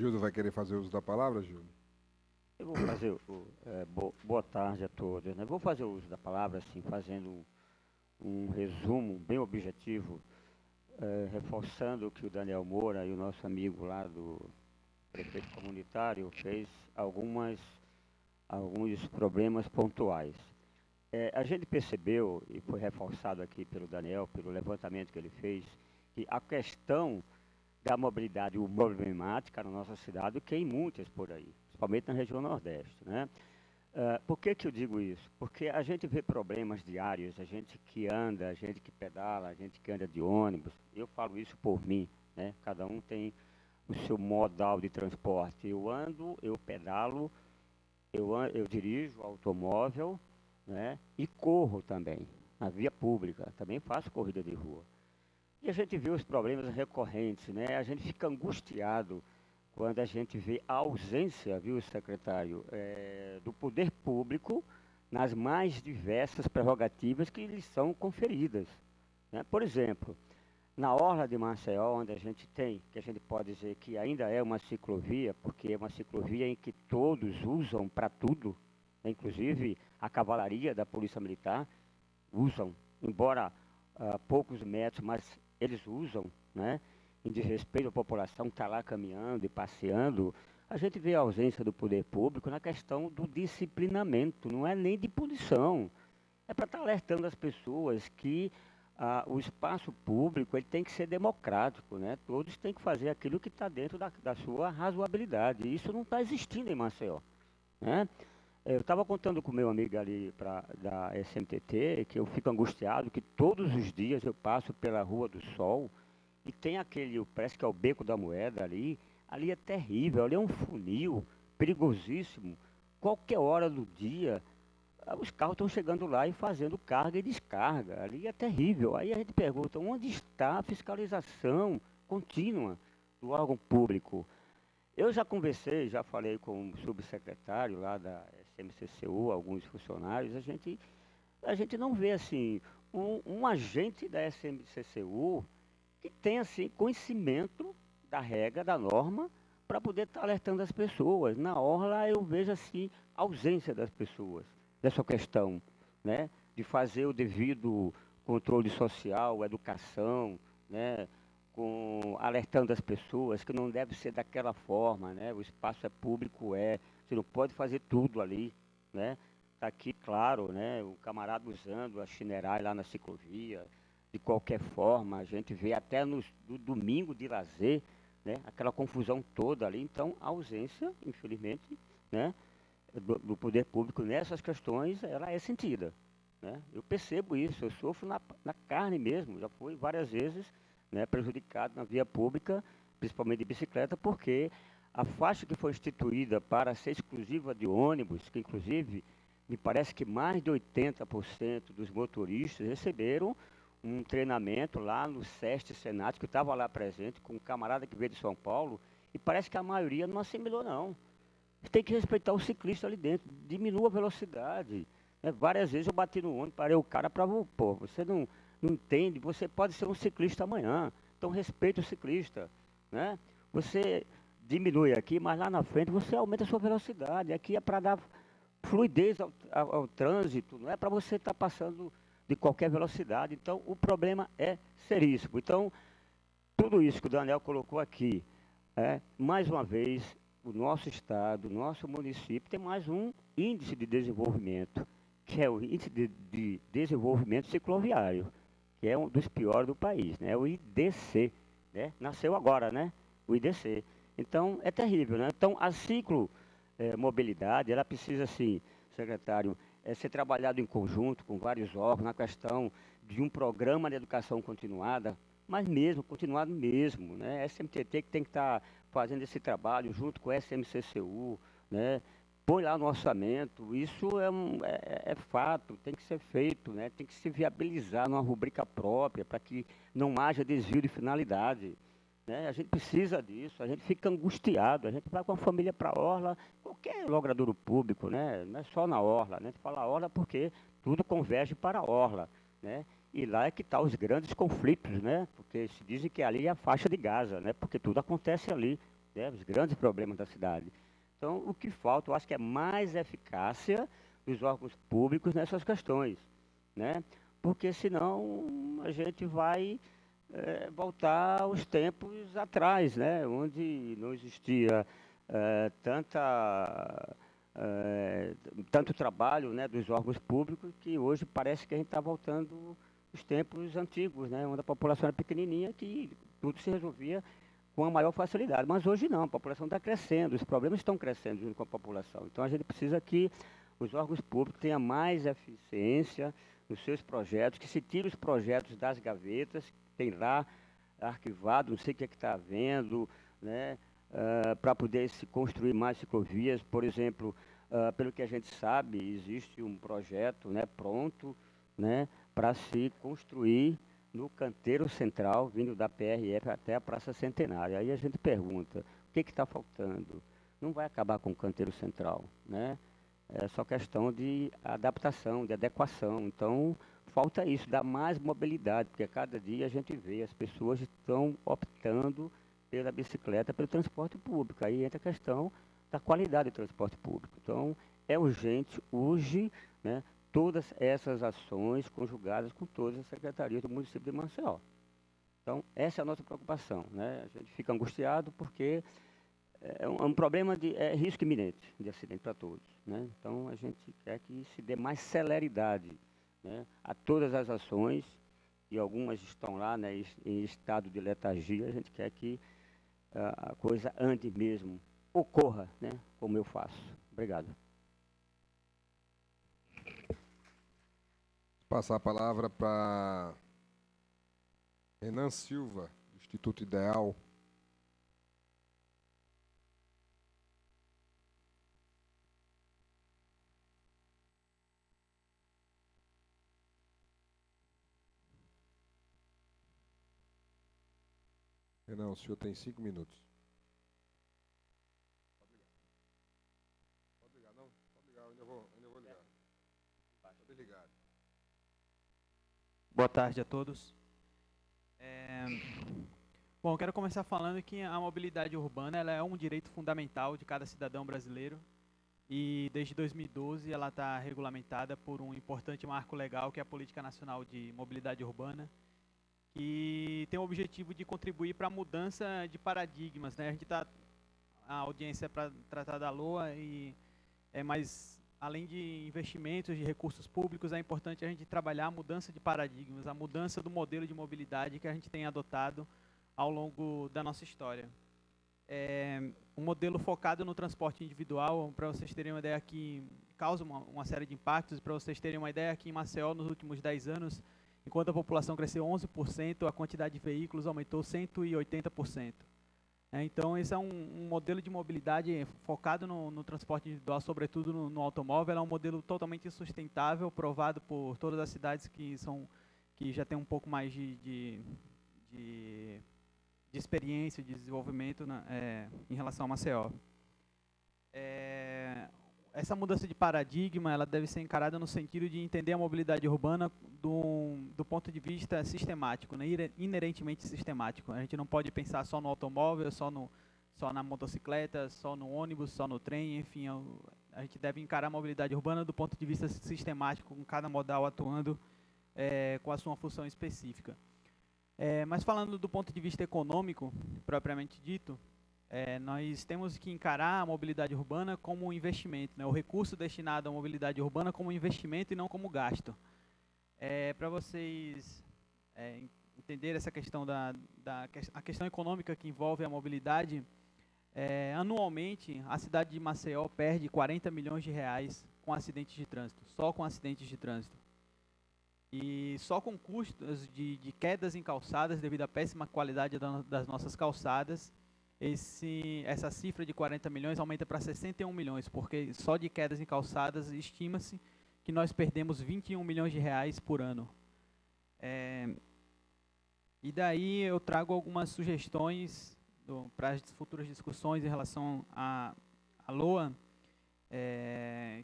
Gildo vai querer fazer uso da palavra, Gildo? Eu vou fazer boa tarde a todos, né? Vou fazer uso da palavra, assim, fazendo um resumo bem objetivo, reforçando o que o Daniel Moura e o nosso amigo lá do prefeito comunitário fez alguns problemas pontuais. A gente percebeu, e foi reforçado aqui pelo Daniel, pelo levantamento que ele fez, que a questão da mobilidade problemática na nossa cidade, que em muitas por aí, principalmente na região Nordeste, né? Por que que eu digo isso? Porque a gente vê problemas diários, a gente que anda, a gente que pedala, a gente que anda de ônibus, eu falo isso por mim, né? Cada um tem o seu modal de transporte. Eu ando, eu pedalo, eu dirijo automóvel, né? E corro também, na via pública, também faço corrida de rua. E a gente vê os problemas recorrentes, né? A gente fica angustiado quando a gente vê a ausência, viu, secretário, do poder público nas mais diversas prerrogativas que lhes são conferidas, né? Por exemplo, na Orla de Maceió, onde a gente tem, que a gente pode dizer que ainda é uma ciclovia, porque é uma ciclovia em que todos usam para tudo, né? Inclusive a cavalaria da Polícia Militar usam, embora poucos metros, mas eles usam, né? Em desrespeito à população que está lá caminhando e passeando, a gente vê a ausência do poder público na questão do disciplinamento, não é nem de punição. É para estar alertando as pessoas que o espaço público ele tem que ser democrático, né? Todos têm que fazer aquilo que está dentro da sua razoabilidade. E isso não está existindo em Maceió, né? Eu estava contando com o meu amigo ali da SMTT, que eu fico angustiado, que todos os dias eu passo pela Rua do Sol e tem parece que é o Beco da Moeda ali é terrível, ali é um funil perigosíssimo. Qualquer hora do dia, os carros estão chegando lá e fazendo carga e descarga, ali é terrível. Aí a gente pergunta, onde está a fiscalização contínua do órgão público? Eu já conversei, já falei com o subsecretário lá da SMCCU, alguns funcionários, a gente não vê assim um agente da SMCCU que tenha assim conhecimento da regra, da norma, para poder estar alertando as pessoas. Na orla eu vejo assim a ausência das pessoas dessa questão, né, de fazer o devido controle social, educação, né, alertando as pessoas que não deve ser daquela forma, né? O espaço é público, você não pode fazer tudo ali, né? Está aqui, claro, né? O camarada usando a chinerai lá na ciclovia, de qualquer forma, a gente vê até no domingo de lazer, né? Aquela confusão toda ali, então a ausência, infelizmente, né? Do poder público nessas questões, ela é sentida, né? Eu percebo isso, eu sofro na carne mesmo, já fui várias vezes, né, prejudicado na via pública, principalmente de bicicleta, porque a faixa que foi instituída para ser exclusiva de ônibus, que inclusive me parece que mais de 80% dos motoristas receberam um treinamento lá no SEST Senat, que eu estava lá presente, com um camarada que veio de São Paulo, e parece que a maioria não assimilou não. Tem que respeitar o ciclista ali dentro, diminua a velocidade. Né? Várias vezes eu bati no ônibus, parei o cara para, pô, você não entende, você pode ser um ciclista amanhã, então respeite o ciclista. Né? Você diminui aqui, mas lá na frente você aumenta a sua velocidade. Aqui é para dar fluidez ao trânsito, não é para você estar passando de qualquer velocidade. Então o problema é seríssimo. Então, tudo isso que o Daniel colocou aqui, mais uma vez, o nosso estado, o nosso município tem mais um índice de desenvolvimento, que é o índice de desenvolvimento cicloviário, que é um dos piores do país, né? O IDC, né? Nasceu agora, né? O IDC. Então, é terrível, né? Então, a ciclomobilidade, ela precisa, assim, secretário, ser trabalhado em conjunto com vários órgãos, na questão de um programa de educação continuada, mas mesmo, continuado mesmo, né? SMTT que tem que estar fazendo esse trabalho junto com a SMCCU, né? Põe lá no orçamento, isso é fato, tem que ser feito, né? Tem que se viabilizar numa rubrica própria para que não haja desvio de finalidade. Né? A gente precisa disso, a gente fica angustiado, a gente vai com a família para a orla, qualquer logradouro público, né? Não é só na orla, né? A gente fala orla porque tudo converge para a orla, né? E lá é que estão os grandes conflitos, né? Porque se dizem que ali é a faixa de Gaza, né? Porque tudo acontece ali, né, os grandes problemas da cidade. Então, o que falta, eu acho que é mais eficácia dos órgãos públicos nessas questões, né? Porque senão a gente vai voltar aos tempos atrás, né? Onde não existia tanta tanto trabalho, né, dos órgãos públicos, que hoje parece que a gente está voltando os tempos antigos, né, onde a população era pequenininha, que tudo se resolvia com a maior facilidade. Mas hoje não, a população está crescendo, os problemas estão crescendo junto com a população. Então a gente precisa que os órgãos públicos tenham mais eficiência nos seus projetos, que se tire os projetos das gavetas, que tem lá arquivado, não sei o que é que está havendo, né, para poder se construir mais ciclovias. Por exemplo, pelo que a gente sabe, existe um projeto, né, pronto, né, para se construir no canteiro central, vindo da PRF até a Praça Centenária. Aí a gente pergunta, o que está faltando? Não vai acabar com o canteiro central, né? É só questão de adaptação, de adequação. Então, falta isso, dar mais mobilidade, porque a cada dia a gente vê as pessoas estão optando pela bicicleta, pelo transporte público. Aí entra a questão da qualidade do transporte público. Então, é urgente, urge, né, todas essas ações conjugadas com todas as secretarias do município de Maceió. Então, essa é a nossa preocupação, né? A gente fica angustiado porque é um problema de risco iminente de acidente para todos, né? Então, a gente quer que se dê mais celeridade, né, a todas as ações, e algumas estão lá, né, em estado de letargia. A gente quer que a coisa ande mesmo, ocorra, né, como eu faço. Obrigado. Passar a palavra para Renan Silva, do Instituto Ideal. Renan, o senhor tem 5 minutos. Pode ligar, não? Pode ligar, eu ainda vou ligar. Pode ligar. Boa tarde a todos. Bom, quero começar falando que a mobilidade urbana ela é um direito fundamental de cada cidadão brasileiro e desde 2012 ela está regulamentada por um importante marco legal que é a Política Nacional de Mobilidade Urbana, que tem o objetivo de contribuir para a mudança de paradigmas, né? A audiência é para tratar da LOA e mais além de investimentos de recursos públicos, é importante a gente trabalhar a mudança de paradigmas, a mudança do modelo de mobilidade que a gente tem adotado ao longo da nossa história. Um modelo focado no transporte individual, para vocês terem uma ideia, aqui causa uma série de impactos. Para vocês terem uma ideia, aqui em Maceió, nos últimos 10 anos, enquanto a população cresceu 11%, a quantidade de veículos aumentou 180%. Então, esse é um modelo de mobilidade focado no transporte individual, sobretudo no automóvel. É um modelo totalmente sustentável, provado por todas as cidades que já têm um pouco mais de experiência, de desenvolvimento em relação a Maceió. Essa mudança de paradigma ela deve ser encarada no sentido de entender a mobilidade urbana do ponto de vista sistemático, né, inerentemente sistemático. A gente não pode pensar só no automóvel, só na motocicleta, só no ônibus, só no trem, enfim. A gente deve encarar a mobilidade urbana do ponto de vista sistemático, com cada modal atuando com a sua função específica. Mas falando do ponto de vista econômico, propriamente dito, nós temos que encarar a mobilidade urbana como um investimento, né? O recurso destinado à mobilidade urbana como investimento e não como gasto. Para vocês entenderem essa questão a questão econômica que envolve a mobilidade, anualmente a cidade de Maceió perde 40 milhões de reais com acidentes de trânsito, só com acidentes de trânsito. E só com custos de quedas em calçadas devido à péssima qualidade das nossas calçadas, essa cifra de 40 milhões aumenta para 61 milhões, porque só de quedas em calçadas estima-se que nós perdemos 21 milhões de reais por ano. E daí eu trago algumas sugestões para as futuras discussões em relação à LOA,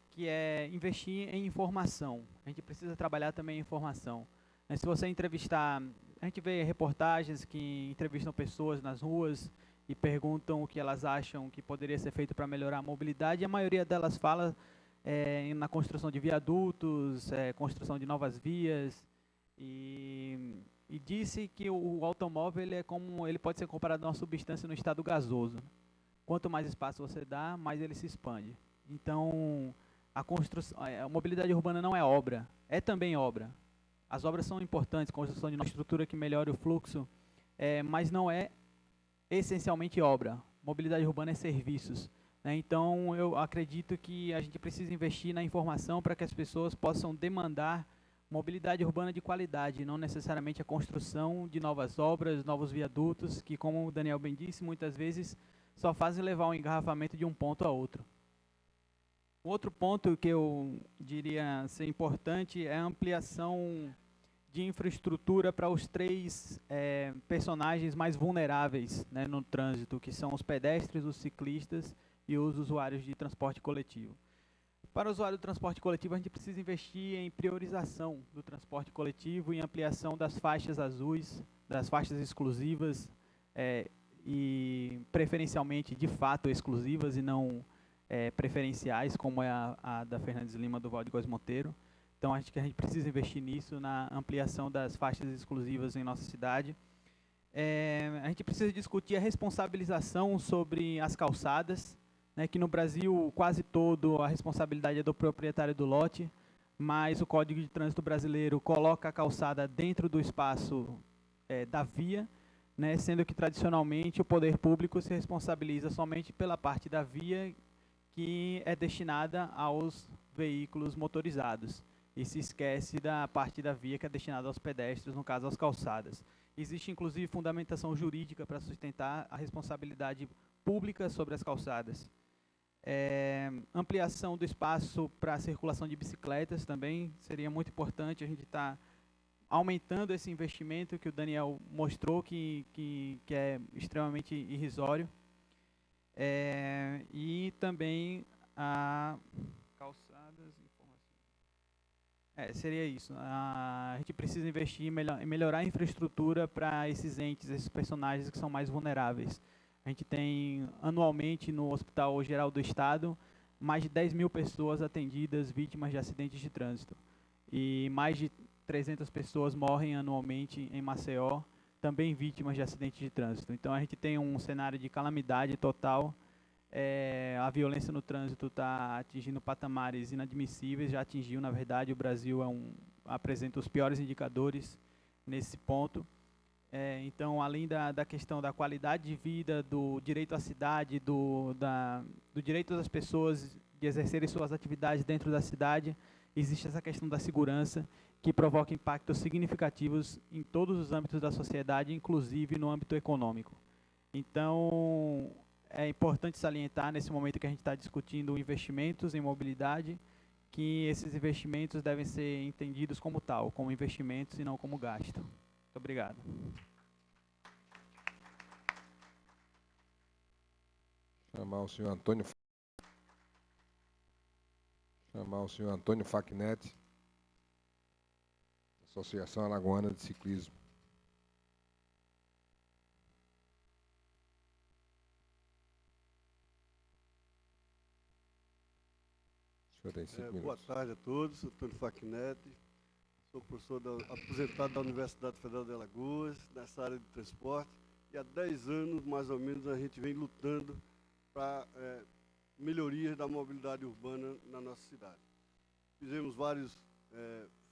que é investir em informação. A gente precisa trabalhar também em informação. Se você entrevistar, a gente vê reportagens que entrevistam pessoas nas ruas e perguntam o que elas acham que poderia ser feito para melhorar a mobilidade. A maioria delas fala na construção de viadutos, construção de novas vias, e disse que o automóvel ele pode ser comparado a uma substância no estado gasoso. Quanto mais espaço você dá, mais ele se expande. Então, a mobilidade urbana não é obra, é também obra. As obras são importantes, construção de uma estrutura que melhore o fluxo, mas não é essencialmente obra. Mobilidade urbana é serviços, né? Então, eu acredito que a gente precisa investir na informação para que as pessoas possam demandar mobilidade urbana de qualidade, não necessariamente a construção de novas obras, novos viadutos, que, como o Daniel bem disse, muitas vezes só fazem levar o engarrafamento de um ponto a outro. Outro ponto que eu diria ser importante é a ampliação de infraestrutura para os três personagens mais vulneráveis, né, no trânsito, que são os pedestres, os ciclistas e os usuários de transporte coletivo. Para o usuário do transporte coletivo, a gente precisa investir em priorização do transporte coletivo e ampliação das faixas azuis, das faixas exclusivas, e preferencialmente, de fato, exclusivas e não preferenciais, como é a da Fernandes Lima do Valde Góes Monteiro. Então, acho que a gente precisa investir nisso, na ampliação das faixas exclusivas em nossa cidade. A gente precisa discutir a responsabilização sobre as calçadas, né, que no Brasil quase todo a responsabilidade é do proprietário do lote, mas o Código de Trânsito brasileiro coloca a calçada dentro do espaço da via, né, sendo que tradicionalmente o poder público se responsabiliza somente pela parte da via que é destinada aos veículos motorizados e se esquece da parte da via que é destinada aos pedestres, no caso, às calçadas. Existe, inclusive, fundamentação jurídica para sustentar a responsabilidade pública sobre as calçadas. Ampliação do espaço para a circulação de bicicletas também seria muito importante. A gente está aumentando esse investimento que o Daniel mostrou, que é extremamente irrisório. E também a calçadas, seria isso. A gente precisa investir em melhorar a infraestrutura para esses entes, esses personagens que são mais vulneráveis. A gente tem anualmente no Hospital Geral do Estado mais de 10 mil pessoas atendidas vítimas de acidentes de trânsito. E mais de 300 pessoas morrem anualmente em Maceió, também vítimas de acidentes de trânsito. Então, a gente tem um cenário de calamidade total. A violência no trânsito está atingindo patamares inadmissíveis, já atingiu, na verdade, o Brasil apresenta os piores indicadores nesse ponto. Então, além da questão da qualidade de vida, do direito à cidade, do direito das pessoas de exercerem suas atividades dentro da cidade, existe essa questão da segurança, que provoca impactos significativos em todos os âmbitos da sociedade, inclusive no âmbito econômico. Então, é importante salientar, nesse momento que a gente está discutindo investimentos em mobilidade, que esses investimentos devem ser entendidos como tal, como investimentos e não como gasto. Muito obrigado. Chamar o senhor Antônio Facnetti, Associação Alagoana de Ciclismo. O senhor tem 5 minutos. Boa tarde a todos, Antônio Facnetti. Sou professor aposentado da Universidade Federal de Alagoas, nessa área de transporte, e há 10 anos, mais ou menos, a gente vem lutando para melhorias da mobilidade urbana na nossa cidade. Fizemos vários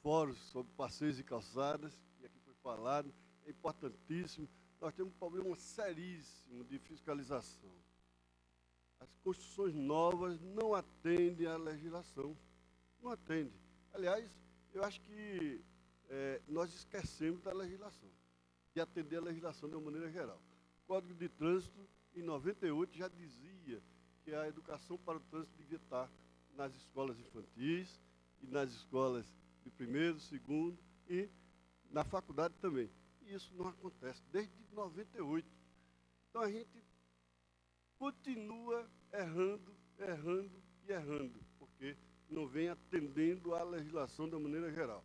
fóruns sobre passeios e calçadas, e aqui foi falado, é importantíssimo. Nós temos um problema seríssimo de fiscalização. As construções novas não atendem à legislação, não atendem. Aliás, eu acho que nós esquecemos da legislação, de atender a legislação de uma maneira geral. O Código de Trânsito, em 98, já dizia que a educação para o trânsito devia estar nas escolas infantis e nas escolas de primeiro, segundo e na faculdade também. E isso não acontece desde 98. Então, a gente continua errando, porque não vem atendendo à legislação da maneira geral.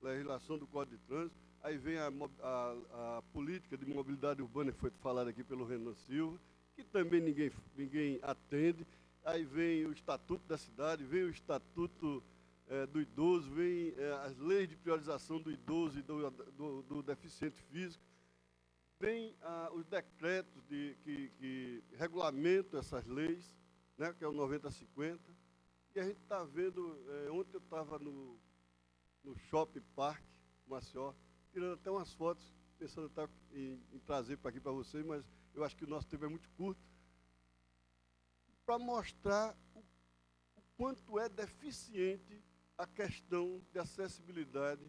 Legislação do Código de Trânsito, aí vem a política de mobilidade urbana que foi falada aqui pelo Renan Silva, que também ninguém atende. Aí vem o Estatuto da Cidade, vem o Estatuto do Idoso, vem as leis de priorização do idoso e do deficiente físico, vem os decretos que regulamentam essas leis, né, que é o 90-50, e a gente está vendo, ontem eu estava no Shopping Park, Maceió, tirando até umas fotos, pensando em trazer para aqui para vocês, mas eu acho que o nosso tempo é muito curto, para mostrar o quanto é deficiente a questão de acessibilidade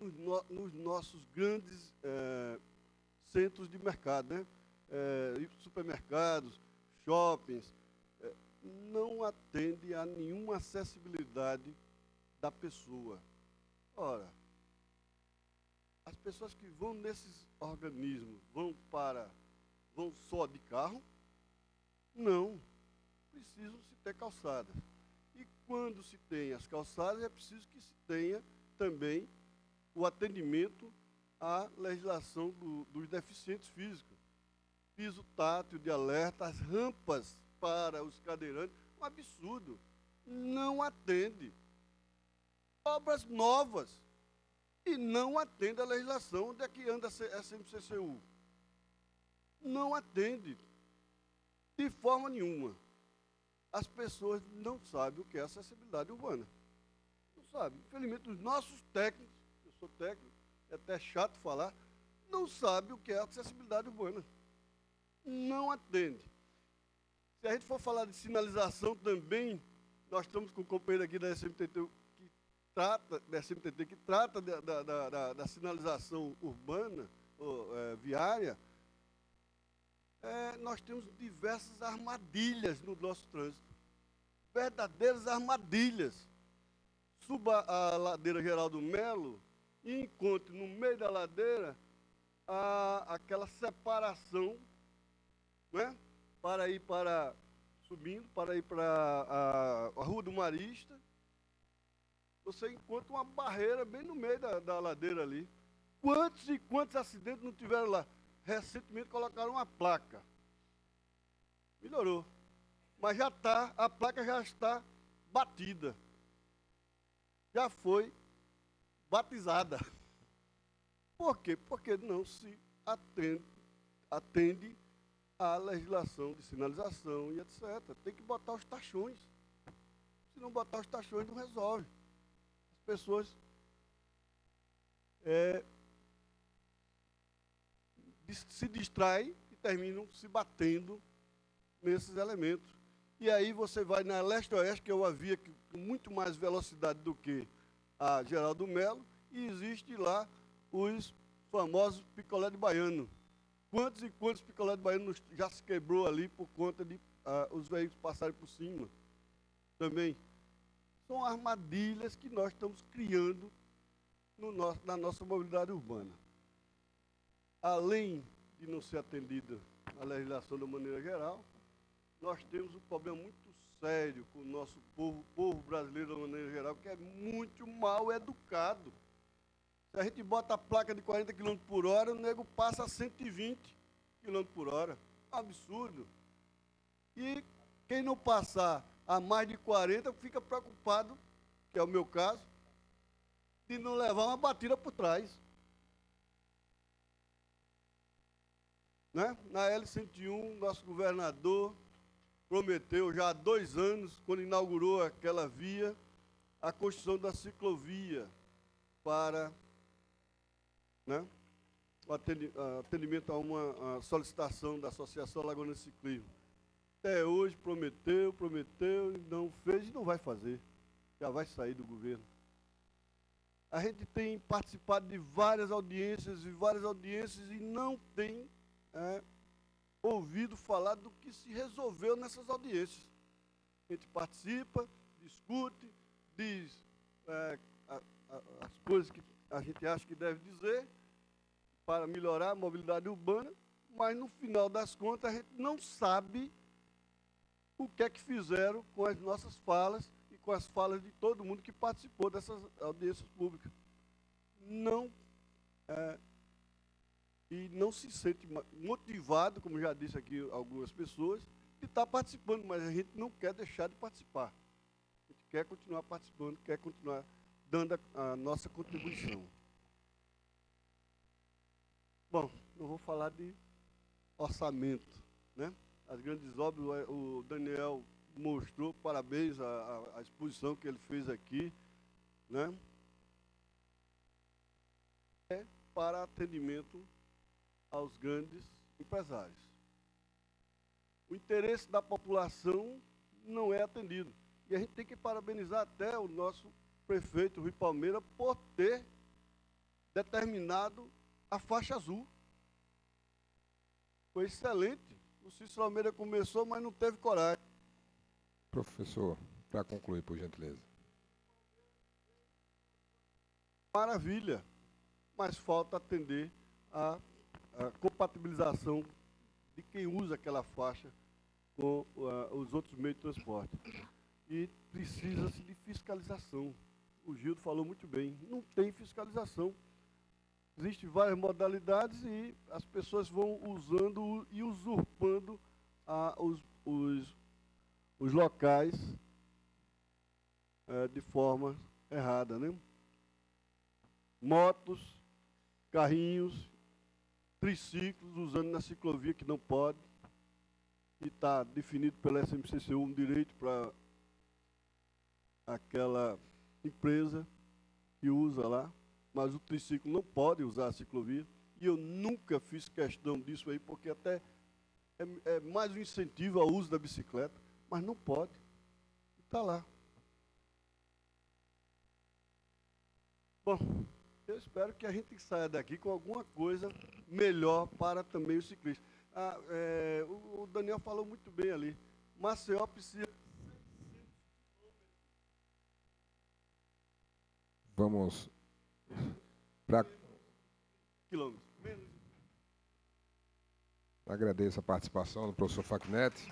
nos nossos grandes centros de mercado, né? Supermercados, shoppings, não atende a nenhuma acessibilidade da pessoa. Ora, as pessoas que vão nesses organismos vão só de carro? Não, precisam se ter calçadas. E quando se tem as calçadas, é preciso que se tenha também o atendimento à legislação dos deficientes físicos. Piso tátil de alerta, as rampas para os cadeirantes, um absurdo. Não atende. Obras novas. E não atende a legislação onde é que anda a SMCCU. Não atende. De forma nenhuma. As pessoas não sabem o que é acessibilidade urbana. Não sabem. Infelizmente, os nossos técnicos, eu sou técnico, é até chato falar, não sabem o que é acessibilidade urbana. Não atende. Se a gente for falar de sinalização também, nós estamos com um companheiro aqui da SMTT que trata da sinalização urbana, viária. Nós temos diversas armadilhas no nosso trânsito. Verdadeiras armadilhas. Suba a ladeira Geraldo Melo e encontre no meio da ladeira aquela separação, né? Para ir subindo, para ir para a Rua do Marista. Você encontra uma barreira bem no meio da ladeira ali. Quantos e quantos acidentes não tiveram lá? Recentemente colocaram uma placa. Melhorou. Mas a placa já está batida. Já foi batizada. Por quê? Porque não se atende à legislação de sinalização e etc. Tem que botar os taxões. Se não botar os taxões, não resolve. As pessoas se distraem e terminam se batendo nesses elementos. E aí você vai na leste-oeste, que é uma via com muito mais velocidade do que a Geraldo Melo, e existe lá os famosos picolé de baiano. Quantos e quantos picolé de baiano já se quebrou ali por conta de os veículos passarem por cima? Também. São armadilhas que nós estamos criando na nossa mobilidade urbana. Além de não ser atendida a legislação de maneira geral, nós temos um problema muito sério com o nosso povo brasileiro de maneira geral, que é muito mal educado. Se a gente bota a placa de 40 km por hora, o nego passa a 120 km por hora. É um absurdo. E quem não passar a mais de 40 fica preocupado, que é o meu caso, de não levar uma batida por trás. Né? Na L101, nosso governador prometeu já há 2 anos, quando inaugurou aquela via, a construção da ciclovia para, né, o atendimento a uma solicitação da Associação Alagoana de Ciclismo. Até hoje prometeu, e não fez e não vai fazer. Já vai sair do governo. A gente tem participado de várias audiências e não tem ouvido falar do que se resolveu nessas audiências. A gente participa, discute, diz as coisas que a gente acha que deve dizer para melhorar a mobilidade urbana, mas no final das contas a gente não sabe o que é que fizeram com as nossas falas e com as falas de todo mundo que participou dessas audiências públicas. Não e não se sente motivado, como já disse aqui algumas pessoas, de estar participando, mas a gente não quer deixar de participar. A gente quer continuar participando, quer continuar dando a nossa contribuição. Bom, não vou falar de orçamento, né? As grandes obras, o Daniel mostrou, parabéns à exposição que ele fez aqui, né? É para atendimento aos grandes empresários. O interesse da população não é atendido. E a gente tem que parabenizar até o nosso prefeito Rui Palmeira por ter determinado a faixa azul. Foi excelente. O Cícero Almeida começou, mas não teve coragem. Professor, para concluir, por gentileza. Maravilha. Mas falta atender a compatibilização de quem usa aquela faixa com os outros meios de transporte. E precisa-se de fiscalização. O Gildo falou muito bem, não tem fiscalização. Existem várias modalidades e as pessoas vão usando e usurpando os locais de forma errada, né? Motos, carrinhos, triciclos usando na ciclovia que não pode, e está definido pela SMCCU um direito para aquela empresa que usa lá, mas o triciclo não pode usar a ciclovia, e eu nunca fiz questão disso aí, porque até é mais um incentivo ao uso da bicicleta, mas não pode, está lá. Bom, eu espero que a gente saia daqui com alguma coisa melhor para também os ciclistas. O Daniel falou muito bem ali. Maceió precisa... Vamos para... quilômetros. Agradeço a participação do professor Facnetti.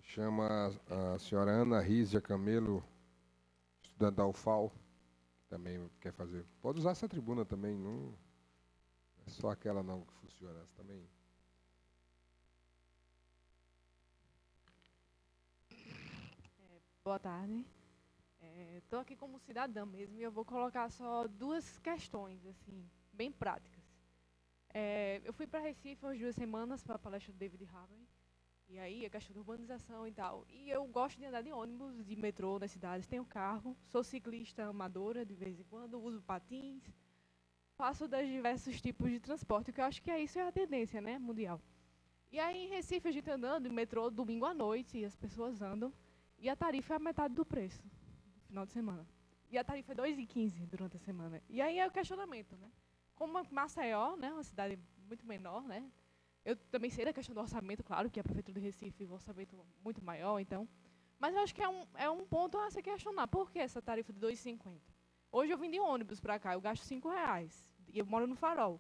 Chama a senhora Ana Rízia Camelo, estudante da UFAL. Também quer fazer. Pode usar essa tribuna também, não é só aquela não que funciona, essa também. Boa tarde. Estou aqui como cidadã mesmo e eu vou colocar só duas questões, assim, bem práticas. Eu fui para Recife há 2 semanas para a palestra do David Harvey, e aí a questão da urbanização e tal. E eu gosto de andar de ônibus, de metrô nas cidades, tenho carro, sou ciclista amadora de vez em quando, uso patins, faço dos diversos tipos de transporte, que eu acho que isso é a tendência, né, mundial. E aí em Recife a gente andando de metrô domingo à noite, e as pessoas andam, e a tarifa é a metade do preço, no final de semana. E a tarifa é R$ 2,15 durante a semana. E aí é o questionamento, né? Como Maceió, né, uma cidade muito menor, né? Eu também sei da questão do orçamento, claro, que a Prefeitura de Recife tem um orçamento muito maior, então. Mas eu acho que é um ponto a se questionar. Por que essa tarifa de R$ 2,50? Hoje eu vim de ônibus para cá, eu gasto R$ 5,00. E eu moro no Farol.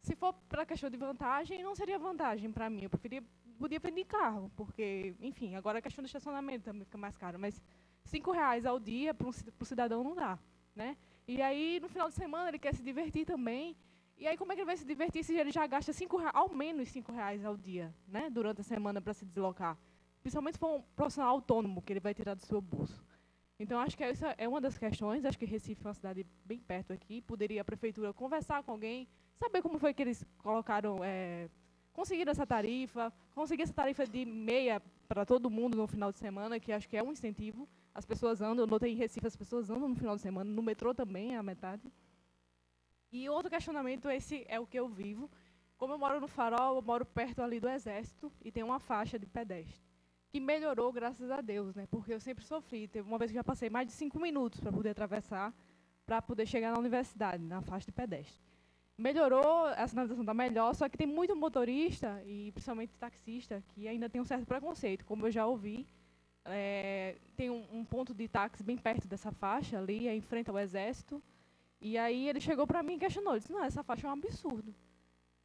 Se for para a questão de vantagem, não seria vantagem para mim. Eu podia vir de carro, porque, enfim, agora a questão do estacionamento também fica mais caro. Mas R$ 5,00 ao dia para o cidadão não dá, né? E aí, no final de semana, ele quer se divertir também. E aí, como é que ele vai se divertir se ele já gasta ao menos R$ 5,00 ao dia, né, durante a semana para se deslocar? Principalmente se for um profissional autônomo que ele vai tirar do seu bolso. Então, acho que essa é uma das questões. Acho que Recife é uma cidade bem perto aqui. Poderia a prefeitura conversar com alguém, saber como foi que eles colocaram, conseguiram essa tarifa, conseguir essa tarifa de meia para todo mundo no final de semana, que acho que é um incentivo. As pessoas andam, eu notei em Recife, as pessoas andam no final de semana, no metrô também, é a metade. E outro questionamento, esse é o que eu vivo. Como eu moro no Farol, eu moro perto ali do Exército e tem uma faixa de pedestre, que melhorou, graças a Deus, né? Porque eu sempre sofri. Teve uma vez que já passei mais de 5 minutos para poder atravessar, para poder chegar na universidade, na faixa de pedestre. Melhorou, a sinalização está melhor, só que tem muito motorista, e principalmente taxista, que ainda tem um certo preconceito, como eu já ouvi. Tem um ponto de táxi bem perto dessa faixa, ali, em frente ao Exército. E aí ele chegou para mim e questionou, ele disse, não, essa faixa é um absurdo.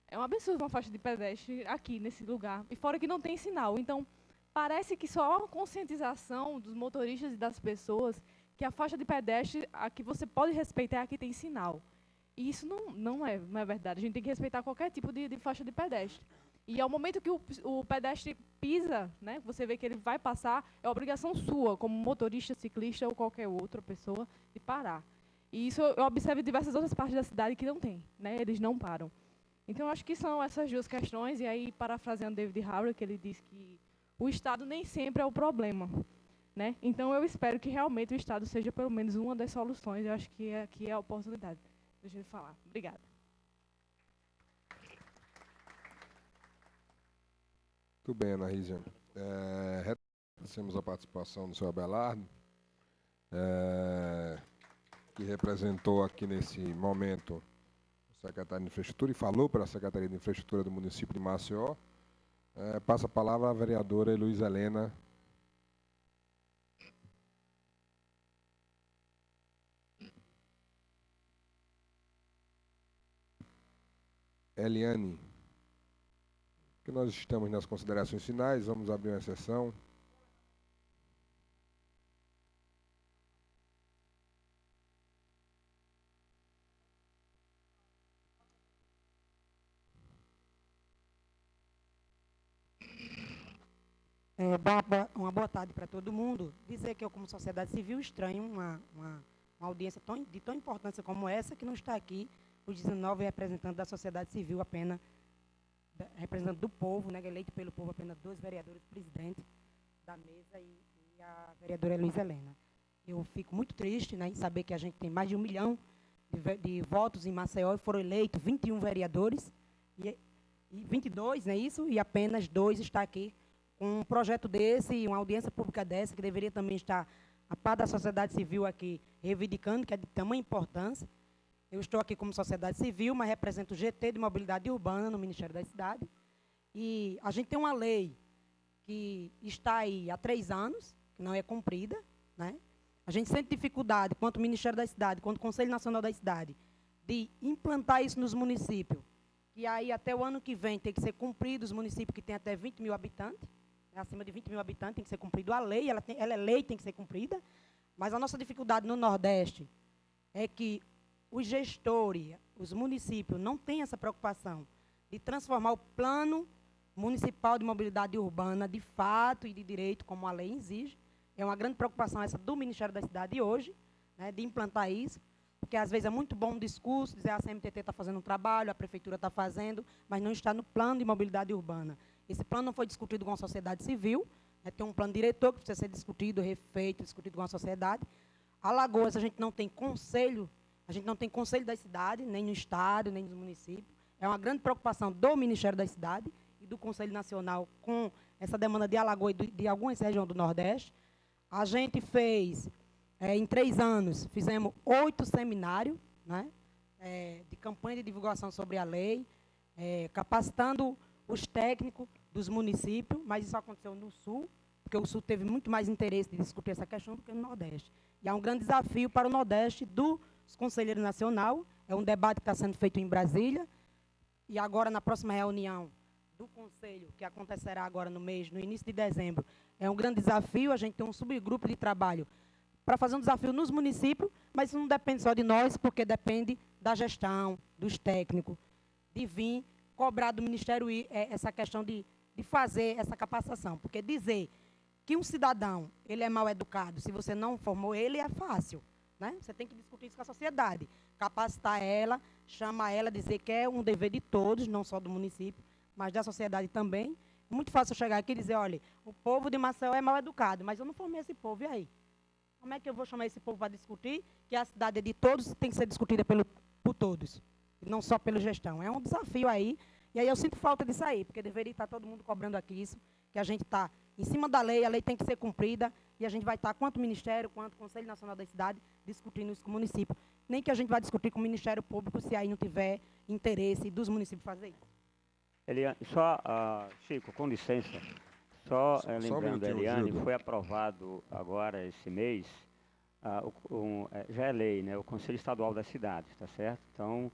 É um absurdo uma faixa de pedestre aqui, nesse lugar. E fora que não tem sinal. Então, parece que só a conscientização dos motoristas e das pessoas que a faixa de pedestre, a que você pode respeitar, é a que tem sinal. E isso não é verdade. A gente tem que respeitar qualquer tipo de faixa de pedestre. E ao momento que o pedestre pisa, né, você vê que ele vai passar, é obrigação sua, como motorista, ciclista ou qualquer outra pessoa, de parar. E isso eu observo em diversas outras partes da cidade que não tem, né, eles não param. Então, eu acho que são essas duas questões, e aí, parafraseando David Harbour, que ele diz que o Estado nem sempre é o problema, né? Então, eu espero que realmente o Estado seja pelo menos uma das soluções. Eu acho que aqui é a oportunidade de a gente falar. Obrigada. Muito bem, Ana Rízia. Agradecemos a participação do senhor Abelardo, que representou aqui nesse momento o secretário de Infraestrutura e falou para a Secretaria de Infraestrutura do município de Maceió. Passa a palavra à vereadora Luísa Helena. Eliane, que nós estamos nas considerações finais, vamos abrir uma sessão. Uma boa tarde para todo mundo. Dizer que eu, como sociedade civil, estranho uma audiência de tão importância como essa, que não está aqui os 19 representantes da sociedade civil, apenas representante do povo, né, eleito pelo povo, apenas 2 vereadores presidentes da mesa e a vereadora Luísa Helena. Eu fico muito triste, né, em saber que a gente tem mais de 1 milhão de votos em Maceió e foram eleitos 21 vereadores, e 22, não é isso? E apenas 2 está aqui com um projeto desse e uma audiência pública dessa, que deveria também estar a par da sociedade civil aqui, reivindicando, que é de tamanha importância. Eu estou aqui como sociedade civil, mas represento o GT de Mobilidade Urbana no Ministério da Cidade. E a gente tem uma lei que está aí há 3 anos, que não é cumprida, né? A gente sente dificuldade, quanto o Ministério da Cidade, quanto o Conselho Nacional da Cidade, de implantar isso nos municípios. E aí, até o ano que vem, tem que ser cumprido os municípios que têm até 20 mil habitantes, acima de 20 mil habitantes, tem que ser cumprido a lei, ela é lei, tem que ser cumprida. Mas a nossa dificuldade no Nordeste é que os gestores, os municípios, não têm essa preocupação de transformar o plano municipal de mobilidade urbana de fato e de direito, como a lei exige. É uma grande preocupação essa do Ministério da Cidade hoje, né, de implantar isso, porque às vezes é muito bom um discurso, dizer a CMTT está fazendo um trabalho, a Prefeitura está fazendo, mas não está no plano de mobilidade urbana. Esse plano não foi discutido com a sociedade civil, né, tem um plano diretor que precisa ser discutido, refeito, discutido com a sociedade. Alagoas, a gente não tem conselho da cidade, nem no Estado, nem no município. É uma grande preocupação do Ministério da Cidade e do Conselho Nacional com essa demanda de Alagoas e de algumas regiões do Nordeste. A gente fez, em 3 anos, fizemos 8 seminários, né, de campanha de divulgação sobre a lei, capacitando os técnicos dos municípios, mas isso aconteceu no Sul, porque o Sul teve muito mais interesse de discutir essa questão do que no Nordeste. E há um grande desafio para o Nordeste dos conselheiros nacionais, é um debate que está sendo feito em Brasília, e agora, na próxima reunião do Conselho, que acontecerá agora no início de dezembro, é um grande desafio, a gente tem um subgrupo de trabalho para fazer um desafio nos municípios, mas isso não depende só de nós, porque depende da gestão, dos técnicos, de vir cobrar do Ministério essa questão de fazer essa capacitação. Porque dizer que um cidadão ele é mal educado, se você não formou ele, é fácil. Né? Você tem que discutir isso com a sociedade, capacitar ela, chamar ela, dizer que é um dever de todos, não só do município, mas da sociedade também. É muito fácil eu chegar aqui e dizer, olha, o povo de Maceió é mal educado, mas eu não formei esse povo, e aí? Como é que eu vou chamar esse povo para discutir que a cidade é de todos, tem que ser discutida por todos, e não só pela gestão? É um desafio aí, e aí eu sinto falta disso aí, porque deveria estar todo mundo cobrando aqui isso, que a gente está em cima da lei, a lei tem que ser cumprida, e a gente vai estar, quanto o Ministério, quanto o Conselho Nacional da Cidade, discutindo isso com o município. Nem que a gente vá discutir com o Ministério Público, se aí não tiver interesse dos municípios fazer isso. Eliane, Chico, com licença, lembrando, Eliane, foi aprovado agora, esse mês, já é lei, né, o Conselho Estadual das Cidades, tá certo? Então,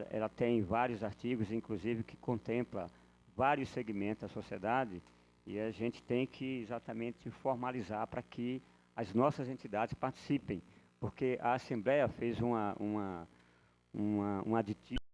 ela tem vários artigos, inclusive, que contempla vários segmentos da sociedade, e a gente tem que exatamente formalizar para que as nossas entidades participem, porque a Assembleia fez um um aditivo